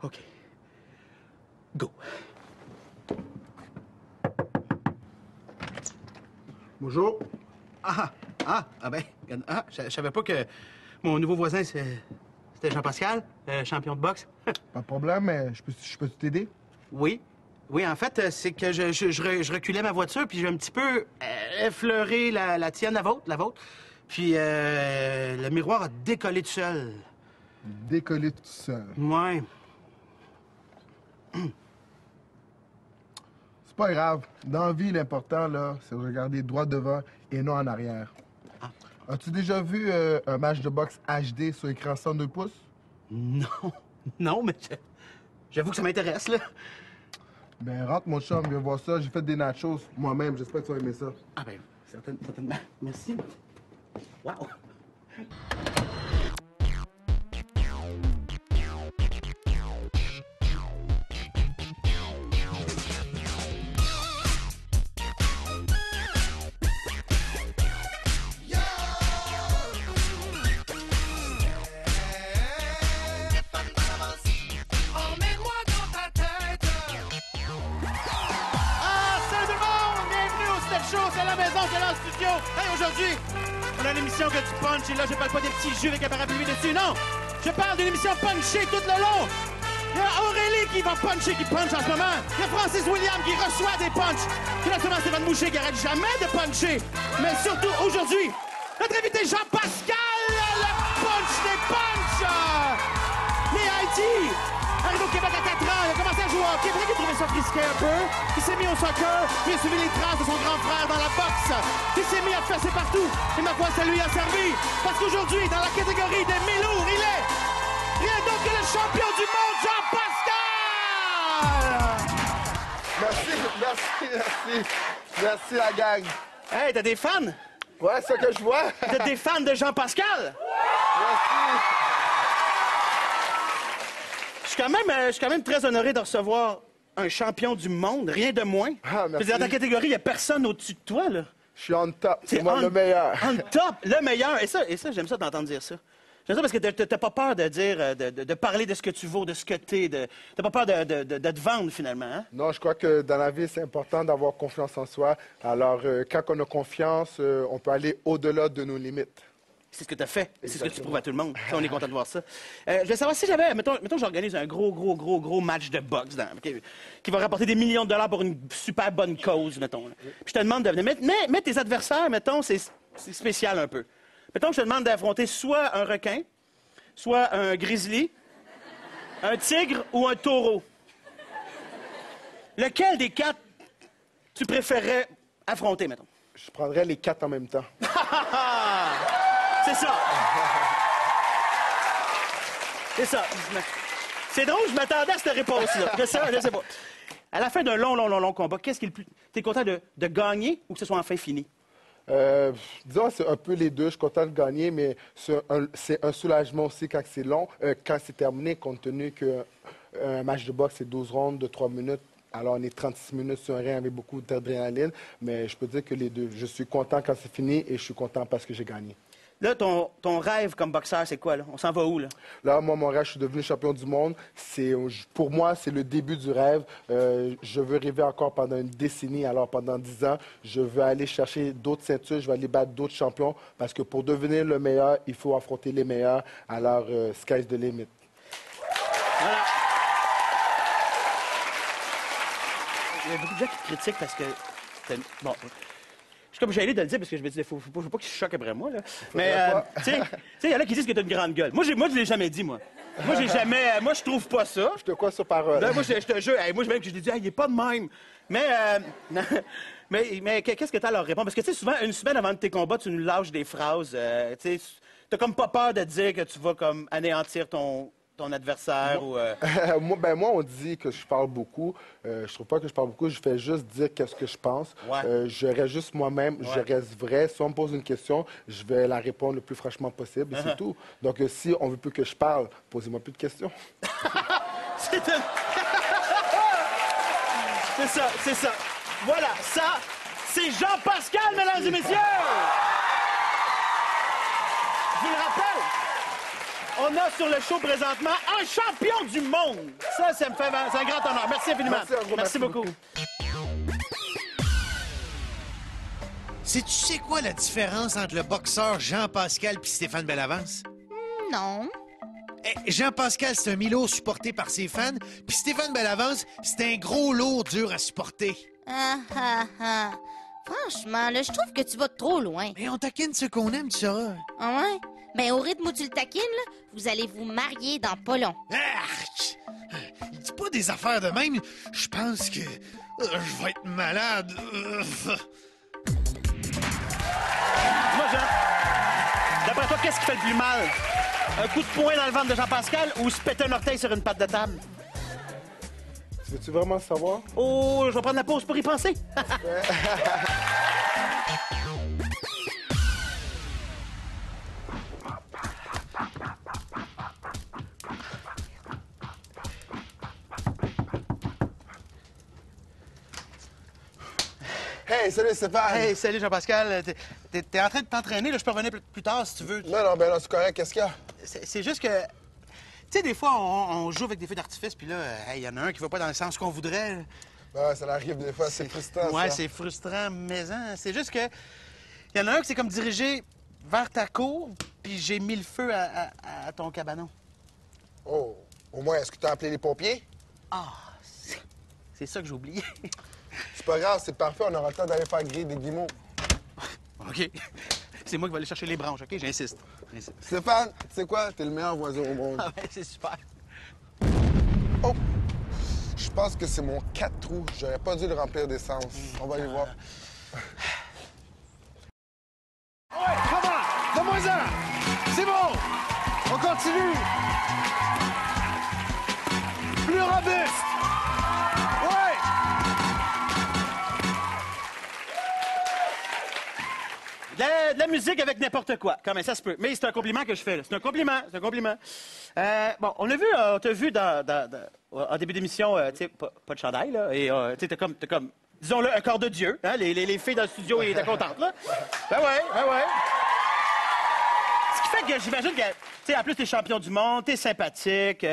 OK. Go. Bonjour. Je savais pas que mon nouveau voisin, c'était Jean-Pascal, champion de boxe. Pas de problème, mais je peux t'aider? Oui. Oui, en fait, c'est que je reculais ma voiture, puis j'ai un petit peu effleuré la tienne, la vôtre. Puis le miroir a décollé tout seul. Décoller tout seul. Ouais. C'est pas grave. Dans la vie, l'important, là, c'est de regarder droit devant et non en arrière. Ah. As-tu déjà vu un match de boxe HD sur écran 102 pouces? Non. Non, mais j'avoue que ça m'intéresse, là. Ben, rentre, mon chum, viens voir ça. J'ai fait des nachos moi-même. J'espère que tu vas aimer ça. Ah ben, certainement. Merci. Wow. C'est la maison, c'est là, le studio. Hey, aujourd'hui, on a une émission que tu punches et là, je parle pas des petits jeux avec un parapluie dessus, non. Je parle d'une émission punchée tout le long. Il y a Aurélie qui va puncher, qui punch en ce moment. Il y a Francis William qui reçoit des punches. Puis là, seulement Stéphane Boucher qui arrête jamais de puncher. Mais surtout, aujourd'hui, notre invité Jean-Pascal, le punch des punches. Les Haïti. Arrivé au Québec à 4 ans, il a commencé à jouer au hockey. Peut-être qu'il a trouvé ça risqué un peu. Il s'est mis au soccer, puis il a suivi les traces de son grand frère dans la boxe. Il s'est mis à fesser partout. Et ma foi, ça lui a servi. Parce qu'aujourd'hui, dans la catégorie des mi-lourds, il est rien d'autre que le champion du monde, Jean-Pascal! Merci la gang. Hey, t'as des fans? Ouais, c'est ça que je vois. T'as des fans de Jean-Pascal? Merci. Je suis quand même très honoré de recevoir un champion du monde, rien de moins. Ah, merci. Je veux dire, dans ta catégorie, il n'y a personne au-dessus de toi, là. Je suis on top. C'est moi le meilleur. On top, le meilleur. Et ça j'aime ça d'entendre dire ça. J'aime ça parce que t'as pas peur de dire, de parler de ce que tu vaux, de ce que t'es. T'as pas peur de te vendre, finalement. Hein? Non, je crois que dans la vie, c'est important d'avoir confiance en soi. Alors, quand on a confiance, on peut aller au-delà de nos limites. C'est ce que tu as fait. C'est ce que tu prouves à tout le monde. Ça, on est content de voir ça. Je vais savoir si j'avais... Mettons j'organise un gros match de boxe qui va rapporter des millions de dollars pour une super bonne cause, mettons. Là. Puis je te demande de venir... Mais tes adversaires, mettons, c'est spécial un peu. Mettons que je te demande d'affronter soit un requin, soit un grizzly, un tigre ou un taureau. Lequel des quatre tu préférerais affronter, mettons? Je prendrais les 4 en même temps. C'est ça. C'est ça. C'est drôle, je m'attendais à cette réponse-là. Je sais pas. À la fin d'un long combat, qu'est-ce qui est le plus... T'es content de gagner ou que ce soit enfin fini? Disons, c'est un peu les deux. Je suis content de gagner, mais c'est un soulagement aussi quand c'est long, quand c'est terminé, compte tenu qu'un match de boxe, c'est 12 rondes de 3 minutes. Alors, on est 36 minutes sur un ring avec beaucoup d'adrénaline, mais je peux dire que les deux. Je suis content quand c'est fini et je suis content parce que j'ai gagné. Là, ton rêve comme boxeur, c'est quoi, là? On s'en va où, là? Là, moi, mon rêve, je suis devenu champion du monde. Pour moi, c'est le début du rêve. Je veux rêver encore pendant une décennie, alors pendant 10 ans. Je veux aller chercher d'autres ceintures, je vais aller battre d'autres champions, parce que pour devenir le meilleur, il faut affronter les meilleurs. Alors, sky's the limit. Voilà. Il y a beaucoup de gens qui critiquent parce que... Bon... Je suis comme gêné de le dire parce que je me dis, faut pas qu'il se choque après moi, là. Mais, tu sais, il y en a qui disent que t'as une grande gueule. Moi, je l'ai jamais dit, moi. Moi, je trouve pas ça. Je te crois sur parole. Ben, moi, je te jure, moi, même que je l'ai dit, il est pas de même. Mais qu'est-ce que t'as à leur répondre? Parce que, tu sais, souvent, une semaine avant tes combats, tu nous lâches des phrases. Tu sais, t'as comme pas peur de dire que tu vas, comme, anéantir ton adversaire ou... Moi, on dit que je parle beaucoup. Je trouve pas que je parle beaucoup. Je fais juste dire qu'est-ce que je pense. Ouais. Je reste juste moi-même. Ouais. Je reste vrai. Si on me pose une question, je vais la répondre le plus franchement possible. Et c'est tout. Donc, si on veut plus que je parle, posez-moi plus de questions. C'est ça. Voilà, ça, c'est Jean-Pascal, mesdames et messieurs! Je vous le rappelle, on a sur le show présentement un champion du monde. Ça me fait... C'est un grand honneur. Merci infiniment. Merci beaucoup. Sais-tu c'est quoi la différence entre le boxeur Jean-Pascal et Stéphane Bellavance? Non. Jean-Pascal, c'est un milo supporté par ses fans, puis Stéphane Bellavance, c'est un gros lourd dur à supporter. Ah. Franchement, là, je trouve que tu vas trop loin. Mais on taquine ce qu'on aime, tu sauras. Ah ouais? Ben, au rythme où tu le taquines, là, vous allez vous marier dans pas long. Arc! Il dit pas des affaires de même. Je pense que je vais être malade. Moi, Jean, d'après toi, qu'est-ce qui fait le plus mal? Un coup de poing dans le ventre de Jean-Pascal ou se péter un orteil sur une patte de table? Veux-tu vraiment savoir? Oh, je vais prendre la pause pour y penser. Hey, salut Stéphane! Hey, salut Jean-Pascal. T'es en train de t'entraîner, là. Je peux revenir plus tard si tu veux. Non, ben non, c'est correct, qu'est-ce qu'il y a? C'est juste que... Tu sais, des fois, on joue avec des feux d'artifice, puis là, il y en a un qui va pas dans le sens qu'on voudrait. Ben, ça arrive des fois, c'est frustrant, Ouais, ça. c'est frustrant, mais hein, c'est juste que... Il y en a un qui s'est comme dirigé vers ta cour, puis j'ai mis le feu à ton cabanon. Oh, au moins, est-ce que tu as appelé les pompiers? Ah, c'est ça que j'ai oublié. C'est pas grave, c'est parfait, on aura le temps d'aller faire griller des guimauves. OK. C'est moi qui vais aller chercher les branches, OK? J'insiste. Stéphane, tu sais quoi? T'es le meilleur voisin au monde. Ah ouais, c'est super. Oh! Je pense que c'est mon 4 trous. J'aurais pas dû le remplir d'essence. On va aller voir. Ouais, comment? Donne-moi-en! C'est bon! On continue! Plus robuste! Ouais! De la musique avec n'importe quoi. Quand même, ça se peut. Mais c'est un compliment que je fais, là. C'est un compliment. Bon, on t'a vu en début d'émission, tu sais, pas de chandail, là. Et tu sais, t'as comme, disons-le, un corps de Dieu. Hein? Les filles dans le studio étaient contentes, là. Ben ouais. Ce qui fait que j'imagine que, tu sais, en plus, t'es champion du monde, t'es sympathique.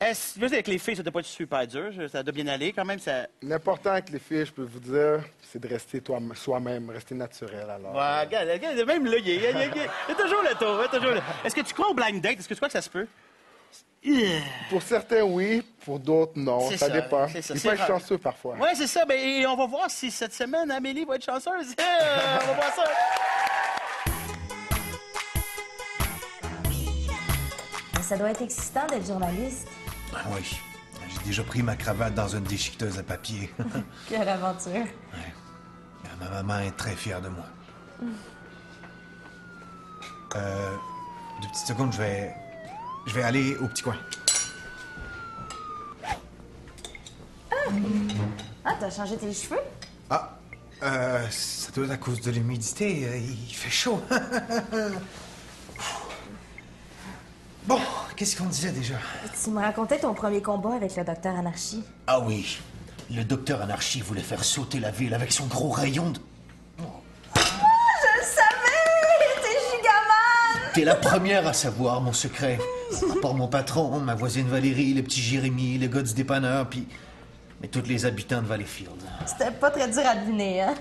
Je veux dire, avec les filles, ça doit pas être super dur. Ça doit bien aller quand même. Ça... L'important avec les filles, je peux vous dire, c'est de rester soi-même, rester naturel, alors. Ouais, regarde, même là, il est toujours le tour. Est-ce que tu crois au blind date? Est-ce que tu crois que ça se peut? Pour certains, oui. Pour d'autres, non. C'est Ça ça, dépend. c'est ça, Il c'est faut être rare. chanceux parfois. Ouais, c'est ça. Et on va voir si cette semaine, Amélie va être chanceuse. On va voir ça. Ça doit être excitant d'être journaliste. Ah oui. J'ai déjà pris ma cravate dans une déchiqueteuse à papier. Quelle aventure. Ouais. Ma maman est très fière de moi. 2 petites secondes, je vais aller au petit coin. Ah, t'as changé tes cheveux? Ah, ça doit être à cause de l'humidité. Il fait chaud. Bon, qu'est-ce qu'on disait déjà? Tu me racontais ton premier combat avec le docteur Anarchie. Ah oui, le docteur Anarchie voulait faire sauter la ville avec son gros rayon de... Je le savais! T'es gigaman! T'es la première à savoir mon secret. À part mon patron, ma voisine Valérie, le petit Jérémy, le gars du dépanneur, puis... Mais tous les habitants de Valleyfield. C'était pas très dur à deviner, hein?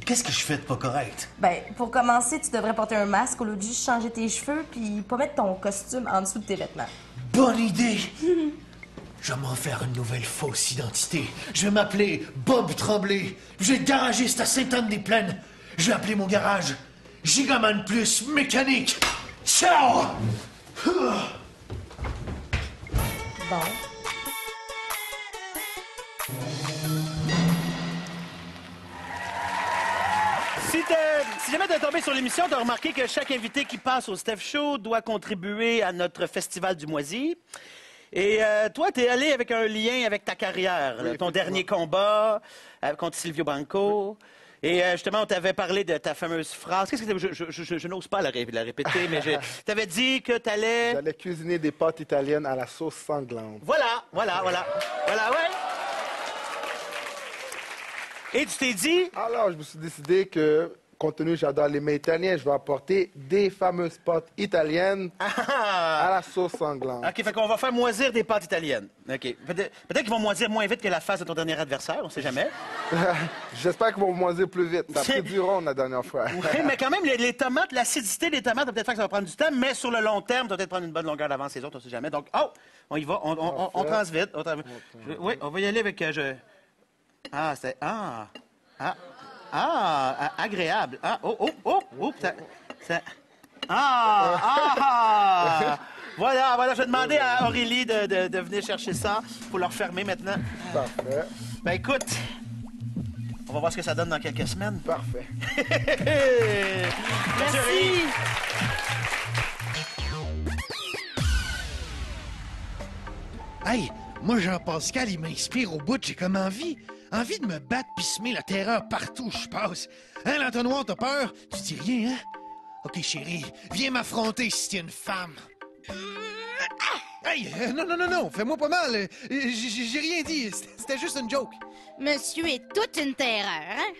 Qu'est-ce que je fais de pas correct? Ben, pour commencer, tu devrais porter un masque au lieu de juste changer tes cheveux puis pas mettre ton costume en dessous de tes vêtements. Bonne idée! Je vais m'en faire une nouvelle fausse identité. Je vais m'appeler Bob Tremblay. Je vais être garagiste à Sainte-Anne-des-Plaines. Je vais appeler mon garage Gigaman Plus Mécanique. Ciao! Bon. Si jamais t'es tombé sur l'émission, t'as remarqué que chaque invité qui passe au Steph Show doit contribuer à notre festival du Moisi. Et toi, t'es allé avec un lien avec ta carrière, là, ton dernier combat contre Silvio Banco. Et justement, on t'avait parlé de ta fameuse phrase. Qu'est-ce que je n'ose pas la répéter, mais t'avais dit que t'allais... J'allais cuisiner des pâtes italiennes à la sauce sanglante. Voilà, ouais. Et tu t'es dit... Alors, je me suis décidé que compte tenu que j'adore les mets italiens, je vais apporter des fameuses pâtes italiennes à la sauce sanglante. OK, fait qu'on va faire moisir des pâtes italiennes. OK. Peut-être qu'ils vont moisir moins vite que la face de ton dernier adversaire, on sait jamais. J'espère qu'ils vont moisir plus vite. Ça a pris du rond la dernière fois. Oui, mais quand même, les tomates, l'acidité des tomates va peut-être faire que ça va prendre du temps, mais sur le long terme, ça va peut-être prendre une bonne longueur d'avance les autres, on sait jamais. Donc, on y va, on transvite. Oui, on va y aller avec... Ah, c'est... agréable. Voilà, je vais demander à Aurélie de venir chercher ça. Faut leur fermer maintenant. Parfait. Ben écoute, on va voir ce que ça donne dans quelques semaines. Parfait. Merci. Hey, moi, Jean-Pascal, il m'inspire au bout. J'ai comme envie de me battre pis semer la terreur partout où je passe. Hein, l'entonnoir, t'as peur? Tu dis rien, hein? OK, chérie, viens m'affronter si t'es une femme. Hey, non, fais-moi pas mal. J'ai rien dit. C'était juste une joke. Monsieur est toute une terreur, hein?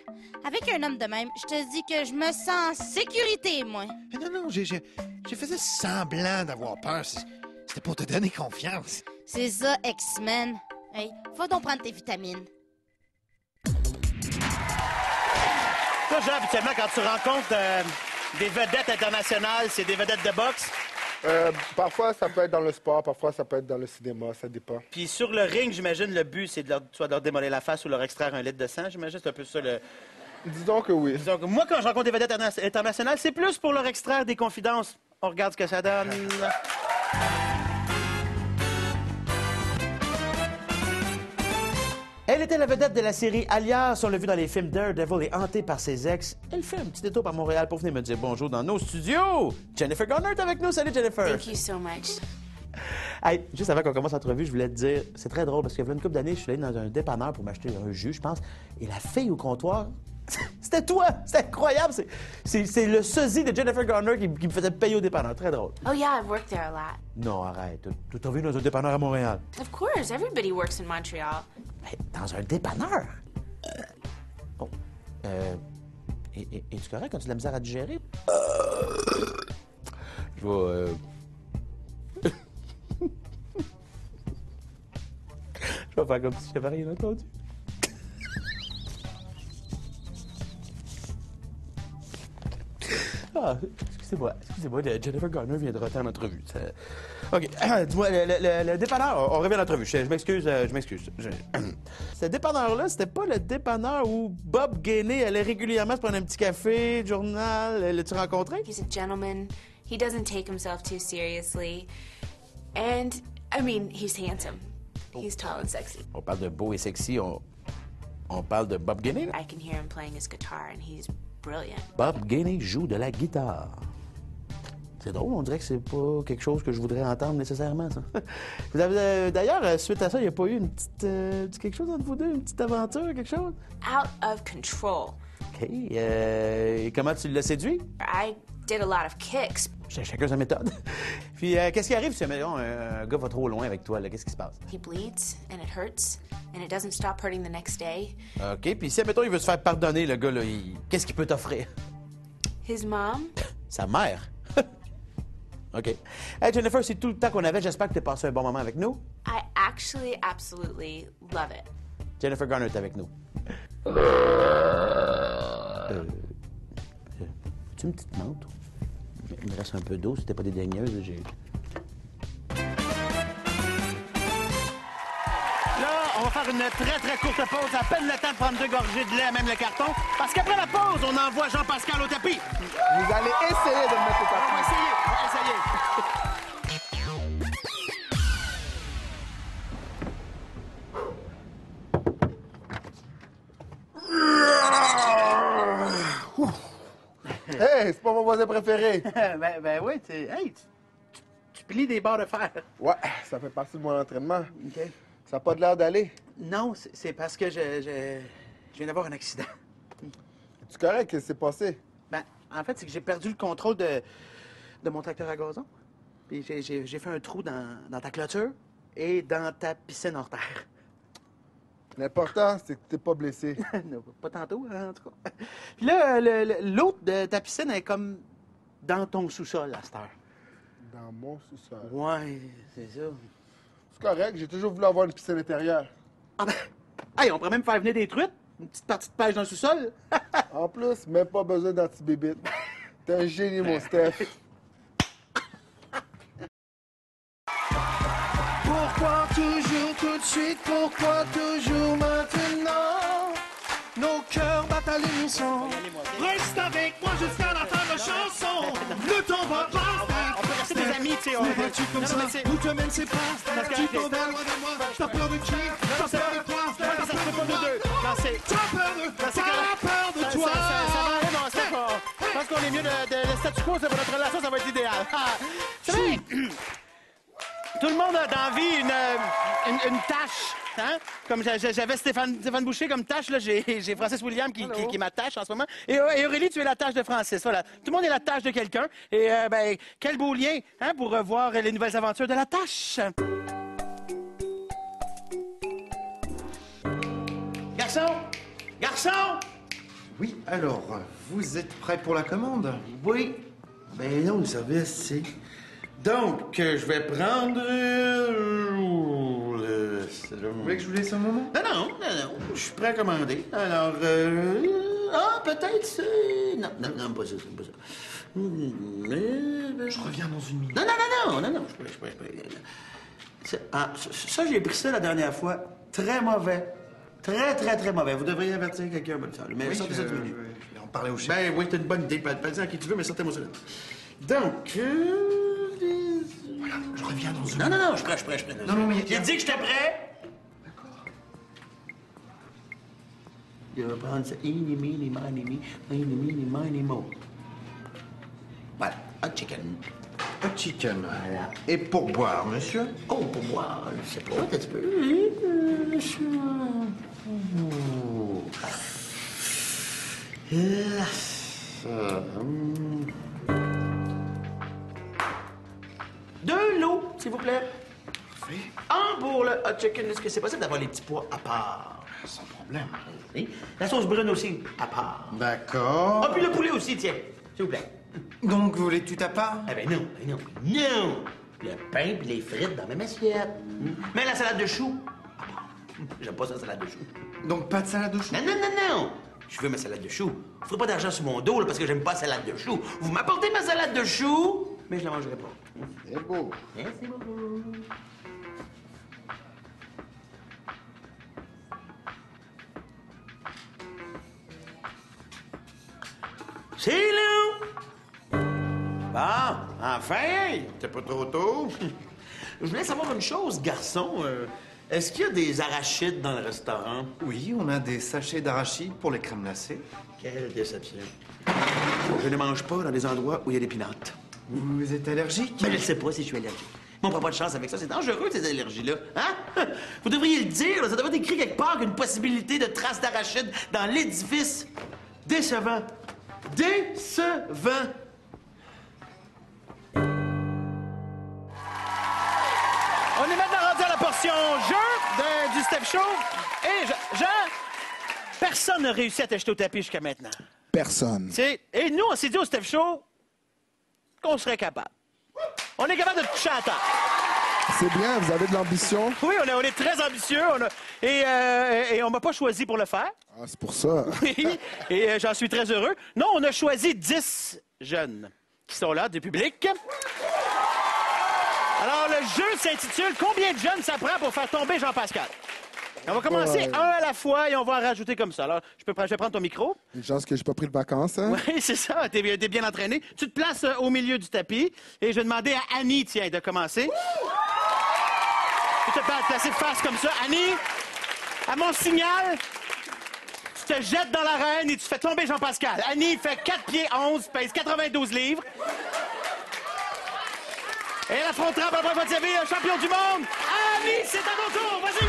Avec un homme de même, je te dis que je me sens en sécurité, moi. Non, j'ai faisais semblant d'avoir peur. C'était pour te donner confiance. C'est ça, X-Men. Hey, va donc prendre tes vitamines. Toi, Jean, habituellement, quand tu rencontres des vedettes internationales, c'est des vedettes de boxe. Parfois, ça peut être dans le sport, parfois, ça peut être dans le cinéma, ça dépend. Puis sur le ring, j'imagine, le but, c'est soit de leur démolir la face ou leur extraire un litre de sang. J'imagine, c'est un peu ça le... Disons que oui. Donc, moi, quand je rencontre des vedettes internationales, c'est plus pour leur extraire des confidences. On regarde ce que ça donne. Elle était la vedette de la série Alias. On l'a vu dans les films Daredevil et hantée par ses ex. Elle fait un petit détour par Montréal pour venir me dire bonjour dans nos studios. Jennifer Garner est avec nous. Salut, Jennifer. Thank you so much. Hey, juste avant qu'on commence l'entrevue, je voulais te dire, c'est très drôle parce qu'il y a une couple d'années, je suis allé dans un dépanneur pour m'acheter un jus, je pense, et la fille au comptoir, c'était toi! C'est incroyable! C'est le sosie de Jennifer Garner qui me faisait payer au dépanneur. Très drôle. Oh yeah, I've worked there a lot. Non, arrête. Tu t'as vu dans un dépanneur à Montréal? Of course, everybody works in Montreal. Hey, dans un dépanneur? Oh. Es-tu correct quand tu as de la misère à digérer? Je vais... Je vais faire comme si j'avais rien entendu. Excusez-moi, Jennifer Garner vient de rater en entrevue. OK, dis-moi, le dépanneur, on revient à l'entrevue. Je m'excuse. Ce dépanneur-là, c'était pas le dépanneur où Bob Gainey allait régulièrement se prendre un petit café, journal. L'as-tu rencontré? He's a gentleman. He doesn't take himself too seriously. And, I mean, he's handsome. He's tall and sexy. On parle de beau et sexy, on parle de Bob Gainey, là? I can hear him playing his guitar, and he's brilliant. Bob Gainey joue de la guitare. C'est drôle, on dirait que c'est pas quelque chose que je voudrais entendre nécessairement, ça. Vous avez, d'ailleurs, suite à ça, il n'y a pas eu une petite quelque chose entre vous deux? Une petite aventure, quelque chose? Out of control. OK. Et comment tu l'as séduit? I did a lot of kicks. Chacun sa méthode. Puis, qu'est-ce qui arrive si, mettons, un gars va trop loin avec toi, là? Qu'est-ce qui se passe? He bleeds, and it hurts, and it doesn't stop hurting the next day. OK. Puis, si, mettons, il veut se faire pardonner, le gars, là, qu'est-ce qu'il peut t'offrir? His mom. Sa mère? OK. Hey, Jennifer, c'est tout le temps qu'on avait. J'espère que tu as passé un bon moment avec nous. I actually absolutely love it. Jennifer Garner est avec nous. As-tu une petite menthe? Il me reste un peu d'eau, c'était pas des daigneuses. Là, on va faire une très courte pause, à peine le temps de prendre 2 gorgées de lait à même le carton, parce qu'après la pause, on envoie Jean-Pascal au tapis. Vous allez essayer de me mettre au On va tapis. essayer. Hey, c'est pas mon voisin préféré. ben oui, tu plies des barres de fer. Ouais, ça fait partie de mon entraînement. OK. Ça n'a pas de l'air d'aller. Non, c'est parce que je viens d'avoir un accident. C'est correct, qu'est-ce qui s'est passé? Ben, en fait, c'est que j'ai perdu le contrôle de mon tracteur à gazon. Puis j'ai fait un trou dans ta clôture et dans ta piscine hors terre. L'important, c'est que t'es pas blessé. Non, pas tantôt, hein, en tout cas. Puis là, l'autre de ta piscine est comme dans ton sous-sol, à cette heure. Dans mon sous-sol. Ouais, c'est ça. C'est correct, j'ai toujours voulu avoir une piscine intérieure. Ah ben, hey, on pourrait même faire venir des truites. Une petite partie de pêche dans le sous-sol. En plus, même pas besoin d'antibébite. T'es un génie, mon Steph. Pourquoi toujours tout de suite? Pourquoi toujours maintenant? Nos cœurs battent à l'unisson. Reste avec moi jusqu'à la fin de la chanson. Le temps va passer. On peut rester des amis, tu sais. On Tu comme ça, où te mène c'est pas. Tu t'en vas loin de moi. T'as peur de qui? T'as peur de quoi? ça se fait pas nous deux. Non, c'est... T'as peur de toi. Ça va aller, non, c'est pas... Je pense qu'on est mieux de le statu quo, c'est pour notre relation, ça va être l'idéal. Tu sais, tout le monde a dans la vie une tâche, hein? Comme j'avais Stéphane Boucher comme tâche, là, j'ai Francis William qui est ma tâche en ce moment. Et Aurélie, tu es la tâche de Francis, voilà. Tout le monde est la tâche de quelqu'un. Et, ben, quel beau lien, hein, pour revoir les nouvelles aventures de la tâche. Garçon! Garçon! Oui, alors, vous êtes prêt pour la commande? Oui. Ben non, vous savez, c'est... Donc, je vais prendre... Vous voulez que je vous laisse un moment? Non, je suis prêt à commander. Alors, peut-être c'est... Non, pas ça, c'est pas ça. Mais... Je reviens dans une minute. Non, je peux. Ça, j'ai pris ça la dernière fois. Très mauvais. Très mauvais. Vous devriez avertir quelqu'un, bonne salle. Mais sortez ça du menu. Je vais en parler au chef. Ben oui, t'as une bonne idée. Pas-y à qui tu veux, mais sortez-moi ça là. Donc, Voilà, je reviens dans une Non, minute. je suis prêt. Non, mais... J'ai dit que j'étais prêt. Il va prendre ça. Eeny, meeny, miny, mo. Voilà, hot chicken. Hot chicken. Et pour boire, monsieur? Oh, pour moi, je sais pas, un petit peu. De l'eau, s'il vous plaît. Parfait. Pour le hot chicken, est-ce que c'est possible d'avoir les petits pois à part? Sans problème. Oui. La sauce brune aussi, à part. D'accord. Ah, puis le poulet aussi, tiens, s'il vous plaît. Donc, vous voulez tout à part? Eh ben non. Le pain puis les frites dans la même assiette. Mais la salade de choux, à part. J'aime pas ça, la salade de choux. Donc, pas de salade au chou? Non. Je veux ma salade de choux. Vous ferez pas d'argent sur mon dos, là, parce que j'aime pas la salade de choux. Vous m'apportez ma salade de choux, mais je la mangerai pas. C'est beau. Merci beaucoup. C'est là! Bon, enfin! C'est pas trop tôt. Je voulais savoir une chose, garçon. Est-ce qu'il y a des arachides dans le restaurant? Oui, on a des sachets d'arachide pour les crèmes glacées. Quelle déception. Je ne mange pas dans des endroits où il y a des pinottes. Vous êtes allergique? Mais je ne sais pas si je suis allergique. Mais on prend pas de chance avec ça. C'est dangereux, ces allergies-là. Hein? Vous devriez le dire. Là. Ça devrait être écrit quelque part qu'une possibilité de traces d'arachide dans l'édifice. Décevant. Décevant. On est maintenant rendu à la portion jeu du Step Show. Et Jean, personne n'a réussi à t'acheter au tapis jusqu'à maintenant. Personne. Et nous, on s'est dit au Step Show qu'on serait capable. On est capable de toucher à la table. C'est bien, vous avez de l'ambition. Oui, on est très ambitieux. Et on m'a pas choisi pour le faire. Ah, c'est pour ça. Oui, et j'en suis très heureux. Non, on a choisi 10 jeunes qui sont là, du public. Alors, le jeu s'intitule « Combien de jeunes ça prend pour faire tomber Jean-Pascal? » On va commencer un à la fois et on va en rajouter comme ça. Alors, je vais prendre ton micro. Une chance que j'ai pas pris de vacances, hein? Oui, c'est ça. T'es bien entraîné. Tu te places au milieu du tapis et je vais demander à Annie, tiens, de commencer. Tu te placer face comme ça. Annie, à mon signal, tu te jettes dans l'arène et tu fais tomber Jean-Pascal. Annie fait 4 pieds 11, pèse 92 livres. Et elle affrontera pour la première fois de sa vie le champion du monde. Annie, c'est à ton tour. Vas-y.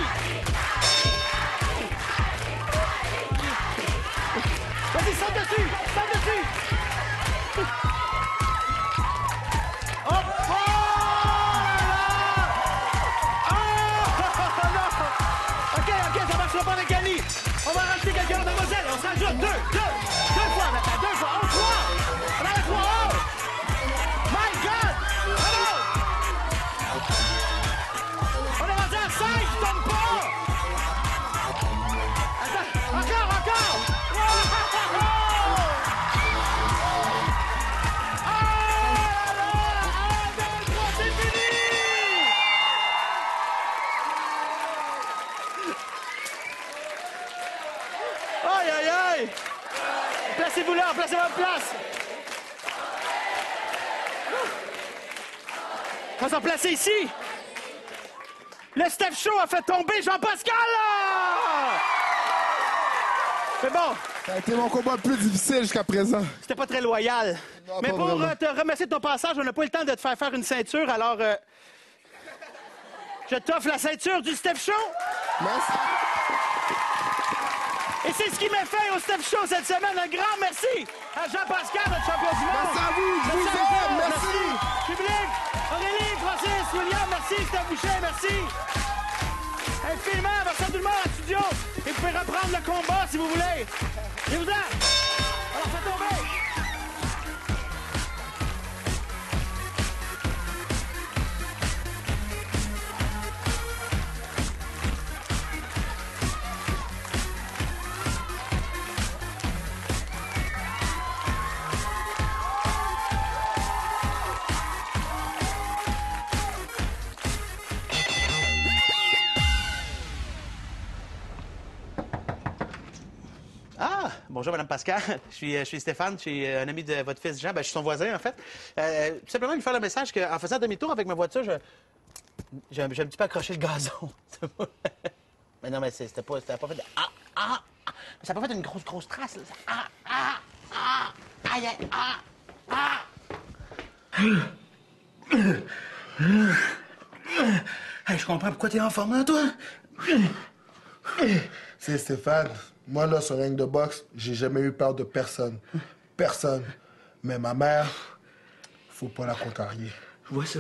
Vas-y, saute dessus. Oh! Oh! Là! Oh! Non! OK, ça marche sera pas avec Annie. On va rajouter quelqu'un, mademoiselle. On se rajoute deux fois maintenant, 2 fois. Oh, 3. On en a 3. Oh! My God! Bravo! On est rendu à 5, je tombe pas! Attends, encore! Oh! C'est fini! Aïe, aïe, aïe! Placez-vous là, placez votre place! On va s'en placer ici! Le Steph Show a fait tomber Jean-Pascal, là! C'est bon. Ça a été mon combat le plus difficile jusqu'à présent. C'était pas très loyal. Non, mais pas pour vraiment. te remercier de ton passage, on n'a pas eu le temps de te faire une ceinture, alors je t'offre la ceinture du Steph Show. Merci. Et c'est ce qui m'a fait au Steph Show cette semaine. Un grand merci à Jean-Pascal, notre champion du monde. Merci à vous, je vous à aime, vous. merci. Public, Aurélie, Francis, William, merci. Steph Boucher, merci. Infiniment, merci à tout le monde en studio. Et vous pouvez reprendre le combat si vous voulez. Et vous en. Alors, faites tomber. Ah, bonjour, Madame Pascal. Je suis Stéphane, je suis un ami de votre fils Jean. Ben, je suis son voisin, en fait. Tout simplement lui faire le message qu'en faisant demi-tour avec ma voiture, j'ai un petit peu accroché le gazon. Mais non, mais c'était pas fait de... Ça n'a pas fait une grosse trace, là. Aïe, Hey, je comprends pourquoi t'es en forme, hein, toi? C'est Stéphane. Moi, là, sur le ring de boxe, j'ai jamais eu peur de personne. Personne. Mais ma mère, faut pas la contrarier. Je vois ça.